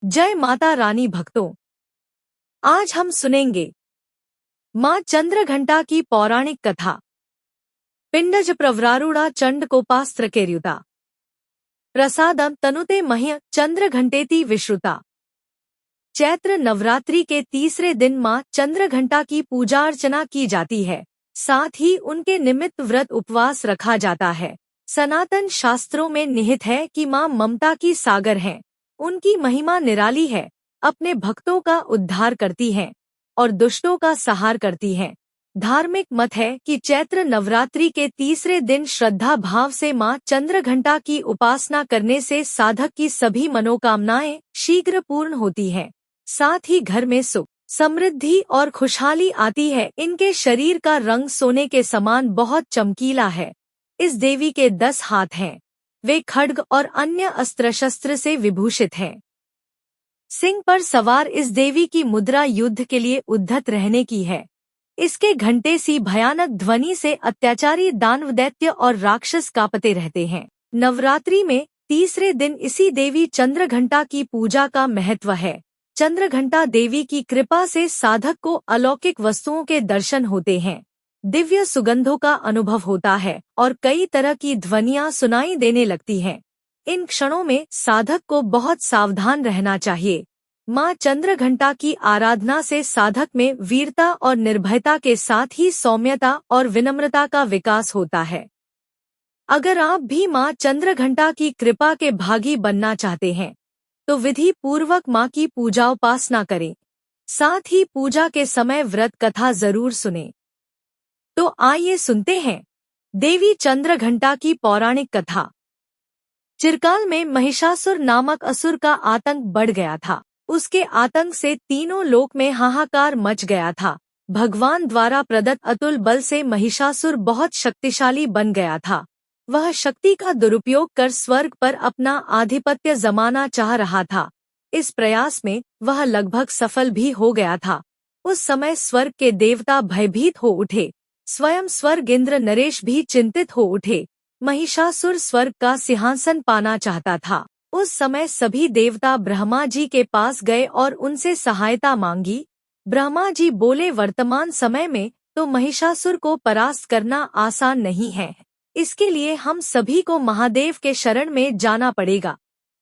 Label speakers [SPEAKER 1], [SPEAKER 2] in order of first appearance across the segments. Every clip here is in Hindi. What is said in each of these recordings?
[SPEAKER 1] जय माता रानी भक्तों, आज हम सुनेंगे माँ चंद्रघंटा की पौराणिक कथा। पिंडज प्रवरारूढ़ा चंडकोपास्त्र केर्युता प्रसादम तनुते मह्य चंद्रघंटेति विश्रुता। चैत्र नवरात्रि के तीसरे दिन माँ चंद्रघंटा की पूजा अर्चना की जाती है, साथ ही उनके निमित्त व्रत उपवास रखा जाता है। सनातन शास्त्रों में निहित है कि माँ ममता की सागर हैं। उनकी महिमा निराली है, अपने भक्तों का उद्धार करती हैं और दुष्टों का संहार करती हैं। धार्मिक मत है कि चैत्र नवरात्रि के तीसरे दिन श्रद्धा भाव से माँ चंद्रघंटा की उपासना करने से साधक की सभी मनोकामनाएं शीघ्र पूर्ण होती हैं। साथ ही घर में सुख, समृद्धि और खुशहाली आती है। इनके शरीर का रंग सोने के समान बहुत चमकीला है। इस देवी के 10 हाथ हैं। वे खड्ग और अन्य अस्त्र शस्त्र से विभूषित हैं। सिंह पर सवार इस देवी की मुद्रा युद्ध के लिए उद्धत रहने की है। इसके घंटे सी भयानक ध्वनि से अत्याचारी दानव, दैत्य और राक्षस कांपते रहते हैं। नवरात्रि में तीसरे दिन इसी देवी चंद्रघंटा की पूजा का महत्व है। चंद्रघंटा देवी की कृपा से साधक को अलौकिक वस्तुओं के दर्शन होते हैं, दिव्य सुगंधों का अनुभव होता है और कई तरह की ध्वनियां सुनाई देने लगती हैं। इन क्षणों में साधक को बहुत सावधान रहना चाहिए। माँ चंद्रघंटा की आराधना से साधक में वीरता और निर्भयता के साथ ही सौम्यता और विनम्रता का विकास होता है। अगर आप भी माँ चंद्रघंटा की कृपा के भागी बनना चाहते हैं तो विधि पूर्वक माँ की पूजा उपासना करें। साथ ही पूजा के समय व्रत कथा जरूर सुनें। तो आइए सुनते हैं देवी चंद्रघंटा की पौराणिक कथा। चिरकाल में महिषासुर नामक असुर का आतंक बढ़ गया था। उसके आतंक से तीनों लोक में हाहाकार मच गया था। भगवान द्वारा प्रदत्त अतुल बल से महिषासुर बहुत शक्तिशाली बन गया था। वह शक्ति का दुरुपयोग कर स्वर्ग पर अपना आधिपत्य जमाना चाह रहा था। इस प्रयास में वह लगभग सफल भी हो गया था। उस समय स्वर्ग के देवता भयभीत हो उठे। स्वयं स्वर्ग इंद्र नरेश भी चिंतित हो उठे। महिषासुर स्वर्ग का सिंहासन पाना चाहता था। उस समय सभी देवता ब्रह्मा जी के पास गए और उनसे सहायता मांगी। ब्रह्मा जी बोले, वर्तमान समय में तो महिषासुर को परास्त करना आसान नहीं है। इसके लिए हम सभी को महादेव के शरण में जाना पड़ेगा।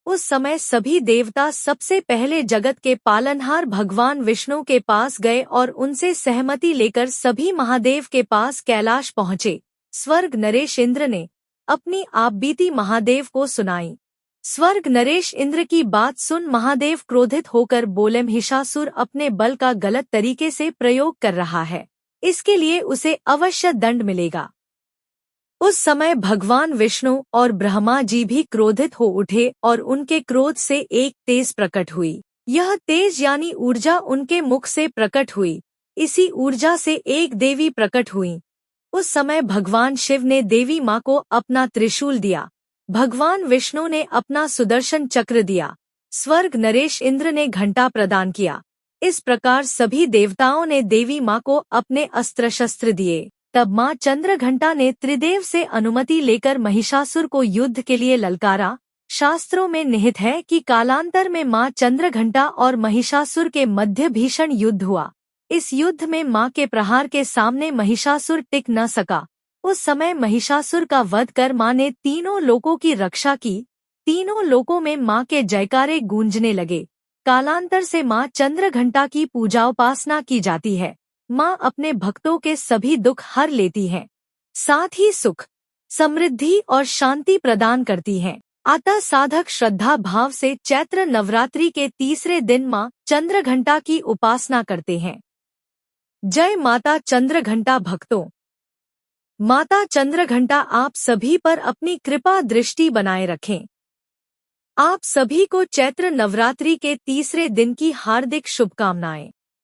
[SPEAKER 1] उस समय सभी देवता सबसे पहले जगत के पालनहार भगवान विष्णु के पास गए और उनसे सहमति लेकर सभी महादेव के पास कैलाश पहुँचे। स्वर्ग नरेश इंद्र ने अपनी आपबीती महादेव को सुनाई। स्वर्ग नरेश इंद्र की बात सुन महादेव क्रोधित होकर बोले, महिषासुर अपने बल का गलत तरीके से प्रयोग कर रहा है, इसके लिए उसे अवश्य दंड मिलेगा। उस समय भगवान विष्णु और ब्रह्मा जी भी क्रोधित हो उठे और उनके क्रोध से एक तेज प्रकट हुई। यह तेज यानी ऊर्जा उनके मुख से प्रकट हुई। इसी ऊर्जा से एक देवी प्रकट हुई। उस समय भगवान शिव ने देवी माँ को अपना त्रिशूल दिया। भगवान विष्णु ने अपना सुदर्शन चक्र दिया। स्वर्ग नरेश इंद्र ने घंटा प्रदान किया। इस प्रकार सभी देवताओं ने देवी माँ को अपने अस्त्र शस्त्र दिए। तब माँ चंद्रघंटा ने त्रिदेव से अनुमति लेकर महिषासुर को युद्ध के लिए ललकारा। शास्त्रों में निहित है कि कालांतर में माँ चंद्रघंटा और महिषासुर के मध्य भीषण युद्ध हुआ। इस युद्ध में माँ के प्रहार के सामने महिषासुर टिक न सका। उस समय महिषासुर का वध कर माँ ने तीनों लोकों की रक्षा की। तीनों लोकों में माँ के जयकारे गूंजने लगे। कालांतर से माँ चंद्रघंटा की पूजा उपासना की जाती है। माँ अपने भक्तों के सभी दुख हर लेती हैं, साथ ही सुख, समृद्धि और शांति प्रदान करती हैं। अतः साधक श्रद्धा भाव से चैत्र नवरात्रि के तीसरे दिन माँ चंद्रघंटा की उपासना करते हैं। जय माता चंद्रघंटा भक्तों, माता चंद्रघंटा आप सभी पर अपनी कृपा दृष्टि बनाए रखें। आप सभी को चैत्र नवरात्रि के तीसरे दिन की हार्दिक शुभकामनाएं।